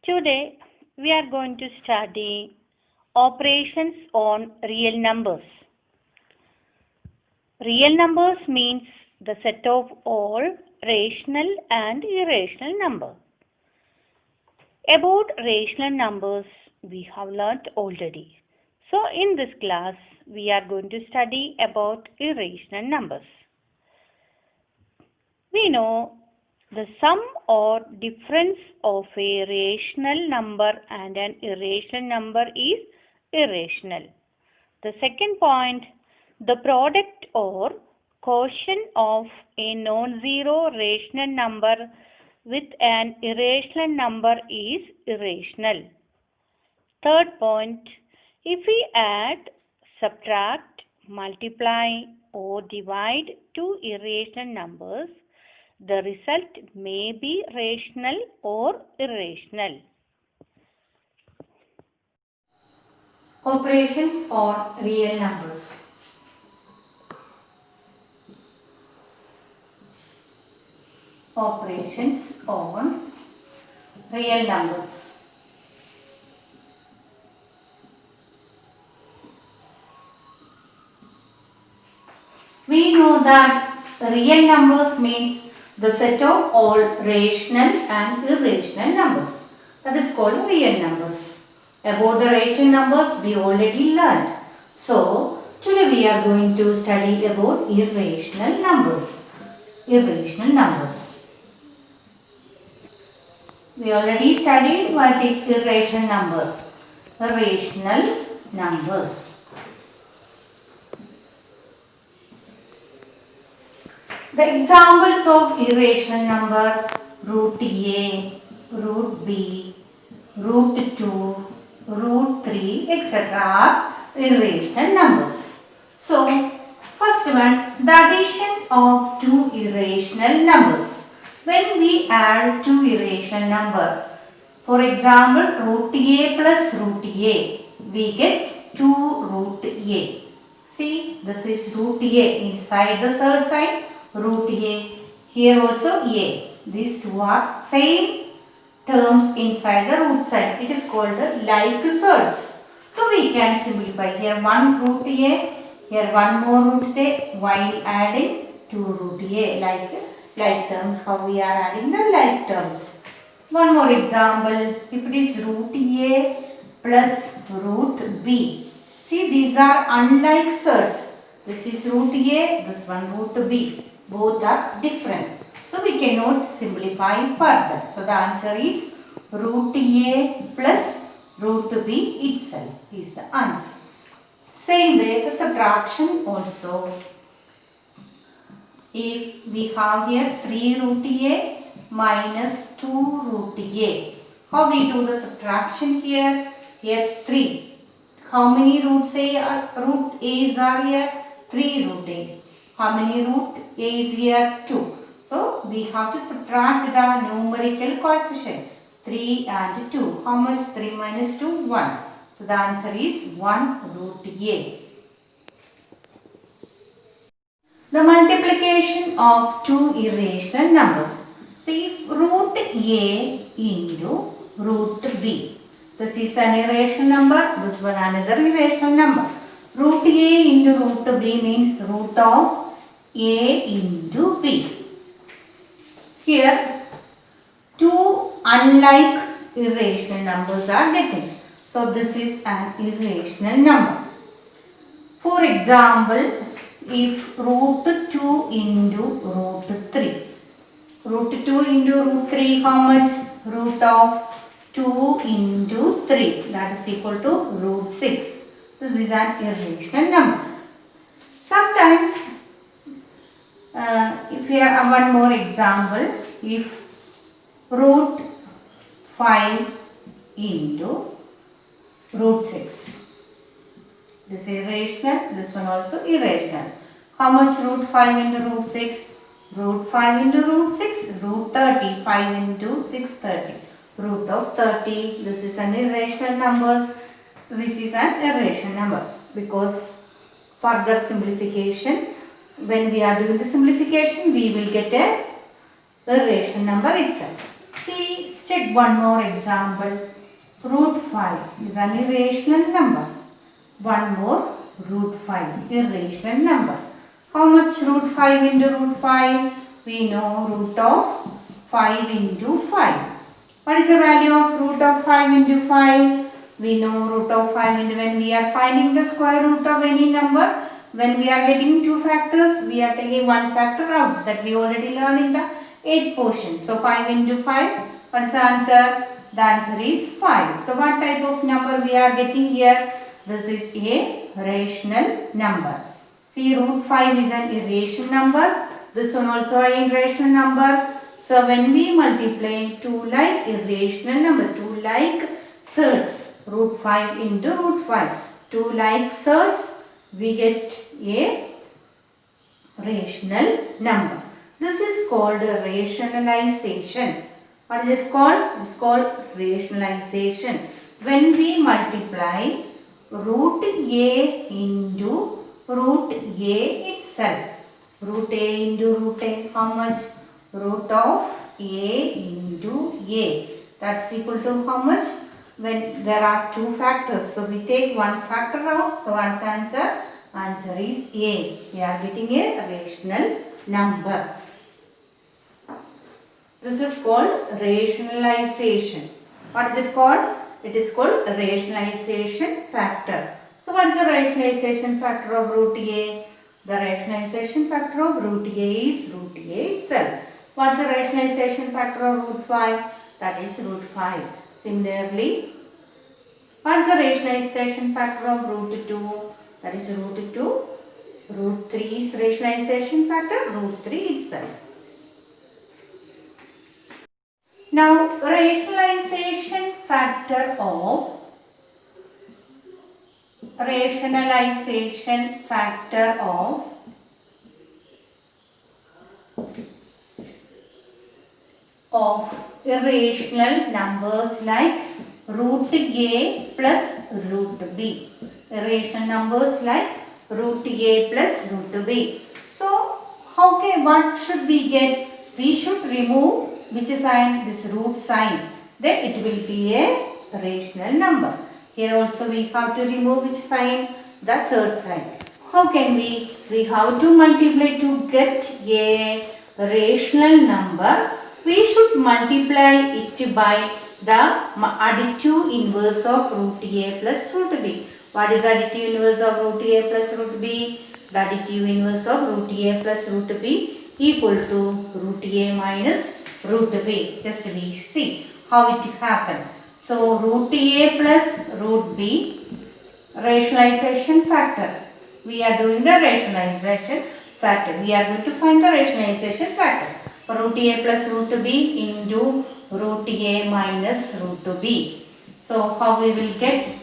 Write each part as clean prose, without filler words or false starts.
Today we are going to study operations on real numbers. Real numbers means the set of all rational and irrational numbers. About rational numbers we have learnt already. So in this class we are going to study about irrational numbers. We know the sum or difference of a rational number and an irrational number is irrational. The second point, the product or quotient of a non-zero rational number with an irrational number is irrational. Third point, if we add, subtract, multiply or divide two irrational numbers, the result may be rational or irrational. Operations on real numbers. Operations on real numbers. We know that real numbers means the set of all rational and irrational numbers. That is called real numbers. About the rational numbers we already learned. So, today we are going to study about irrational numbers. Irrational numbers. We already studied what is irrational number. Irrational numbers. The examples of irrational number root a, root b, root 2, root 3, etc. are irrational numbers. So, first one, the addition of two irrational numbers. When we add two irrational number, for example, root a plus root a, we get 2 root a. See, this is root a inside the third side. Root a, here also a. These two are same terms inside the root side. It is called the like thirds. So we can simplify here 1 root a, here one more root a while adding 2 root a like terms. How we are adding the like terms. One more example, if it is root a plus root b. See, these are unlike thirds. This is root a, this one root b. Both are different. So we cannot simplify further. So the answer is root a plus root b itself is the answer. Same way the subtraction also. If we have here 3 root a minus 2 root a. How we do the subtraction here? Here 3. How many root a's are here? 3 root a. How many root a's here? 2. So, we have to subtract the numerical coefficient 3 and 2. How much 3 minus 2? 1. So, the answer is 1 root a. The multiplication of two irrational numbers. See, root a into root b. This is an irrational number. This one another irrational number. Root a into root b means root of a into b. Here, two unlike irrational numbers are getting. So, this is an irrational number. For example, if root 2 into root 3. Root 2 into root 3, how much? Root of 2 into 3. That is equal to root 6. This is an irrational number. Sometimes, if we have one more example, if root 5 into root 6. This is irrational, this one also irrational. How much root 5 into root 6? Root 5 into root 6, root 30, 5 into 6, 30. Root of 30, this is an irrational number. This is an irrational number because further simplification, when we are doing the simplification, we will get a irrational number itself. See, check one more example. Root 5 is an irrational number. One more, root 5, irrational number. How much root 5 into root 5? We know root of 5 into 5. What is the value of root of 5 into 5? We know root of 5 into when we are finding the square root of any number. When we are getting two factors, we are taking one factor out. That we already learned in the 8th portion. So 5 into 5, what is the answer? The answer is 5. So what type of number we are getting here? This is a rational number. See, root 5 is an irrational number. This one also an irrational number. So when we multiply two like irrational number, two like surds, root 5 into root 5, two like surds, we get a rational number. This is called rationalization. What is it called? It is called rationalization. When we multiply root a into root a itself. Root a into root a, how much? Root of a into a. That's equal to how much? When there are two factors. So we take one factor out. So what's the answer? Answer is a. We are getting a rational number. This is called rationalization. What is it called? It is called rationalization factor. So what is the rationalization factor of root a? The rationalization factor of root a is root a itself. What is the rationalization factor of root 5? That is root 5. Similarly, what is the rationalization factor of root 2? That is root 2. Root 3 is rationalization factor, root 3 itself. Now, rationalization factor of irrational numbers like root a plus root b. Irrational numbers like root a plus root b. So, what should we get? We should remove which sign? This root sign. Then it will be a rational number. Here also we have to remove which sign? The third sign. How can we? We have to multiply to get a rational number. We should multiply it by the additive inverse of root a plus root b. What is the additive inverse of root a plus root b? The additive inverse of root a plus root b equal to root a minus root b. Just we see how it happened. So root a plus root b, rationalization factor. We are doing the rationalization factor. We are going to find the rationalization factor. Root a plus root b into root a minus root b. So how we will get?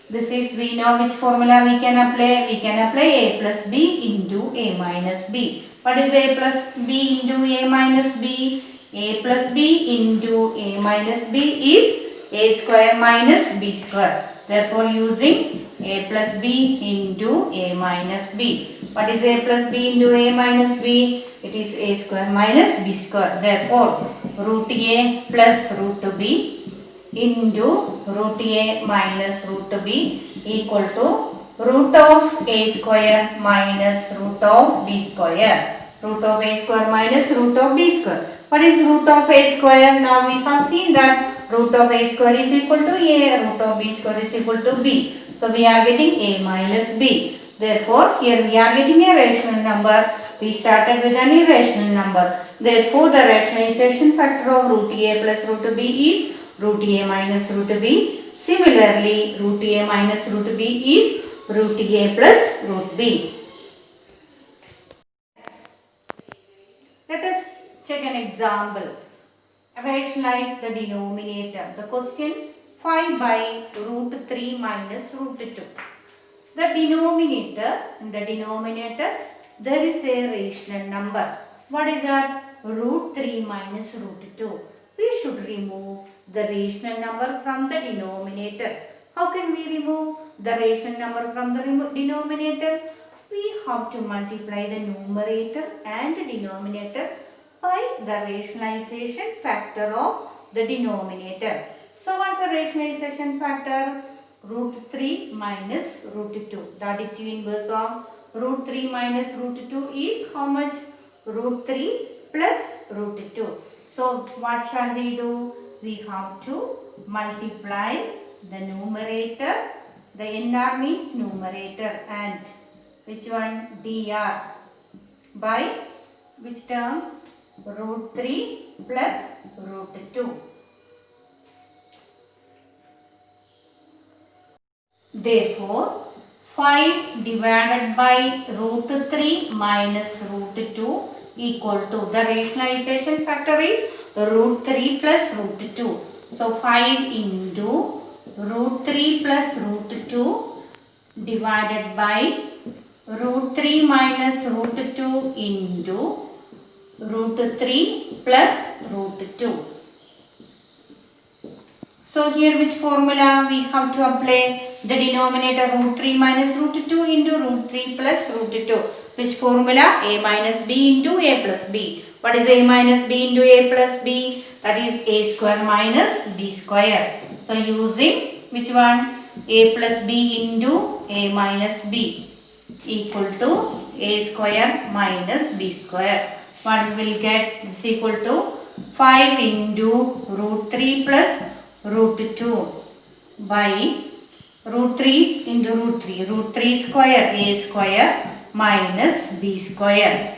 This is, we know which formula we can apply. We can apply a plus b into a minus b. What is a plus b into a minus b? A plus b into a minus b is a square minus b square. Therefore, using a plus b into a minus b. What is a plus b into a minus b? It is a square minus b square. Therefore, root a plus root b into root a minus root b equal to root of a square minus root of b square. Root of a square minus root of b square. What is root of a square? Now we have seen that root of a square is equal to a, root of b square is equal to b. So we are getting a minus b. Therefore, here we are getting a rational number. We started with an irrational number. Therefore, the rationalization factor of root a plus root b is root a minus root b. Similarly, root a minus root b is root a plus root b. Let us check an example. Rationalize the denominator. The question, 5 by root 3 minus root 2. The denominator, in the denominator there is a rational number. What is that? Root 3 minus root 2. We should remove the rational number from the denominator. How can we remove the rational number from the denominator? We have to multiply the numerator and denominator by the rationalization factor of the denominator. So what's the rationalization factor? Root 3 minus root 2. The additive inverse of root 3 minus root 2 is how much? Root 3 plus root 2. So what shall we do? We have to multiply the numerator. The NR means numerator, and which one? DR by which term? Root 3 plus root 2. Therefore, 5 divided by root 3 minus root 2 equal to, the rationalization factor is root 3 plus root 2. So 5 into root 3 plus root 2 divided by root 3 minus root 2 into root 3 plus root 2. So here which formula we have to apply? The denominator root 3 minus root 2 into root 3 plus root 2. Which formula? A minus b into a plus b. What is a minus b into a plus b? That is a square minus b square. So using which one? A plus b into a minus b equal to a square minus b square. What we will get? This equal to 5 into root 3 plus root 2 by root 3 into root 3. Root 3 square, a square minus b square.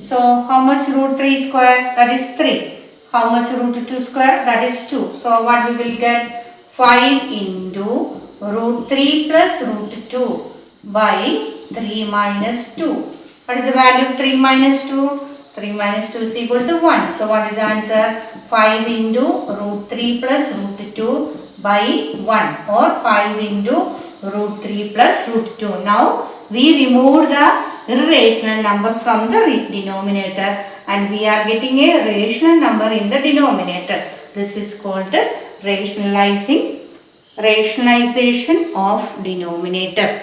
So how much root 3 square? That is 3. How much root 2 square? That is 2. So what we will get? 5 into root 3 plus root 2 by 3 minus 2. What is the value of 3 minus 2? 3 minus 2 is equal to 1. So what is the answer? 5 into root 3 plus root 2 by 1, or 5 into root 3 plus root 2. Now we remove the irrational number from the denominator and we are getting a rational number in the denominator. This is called rationalization of denominator.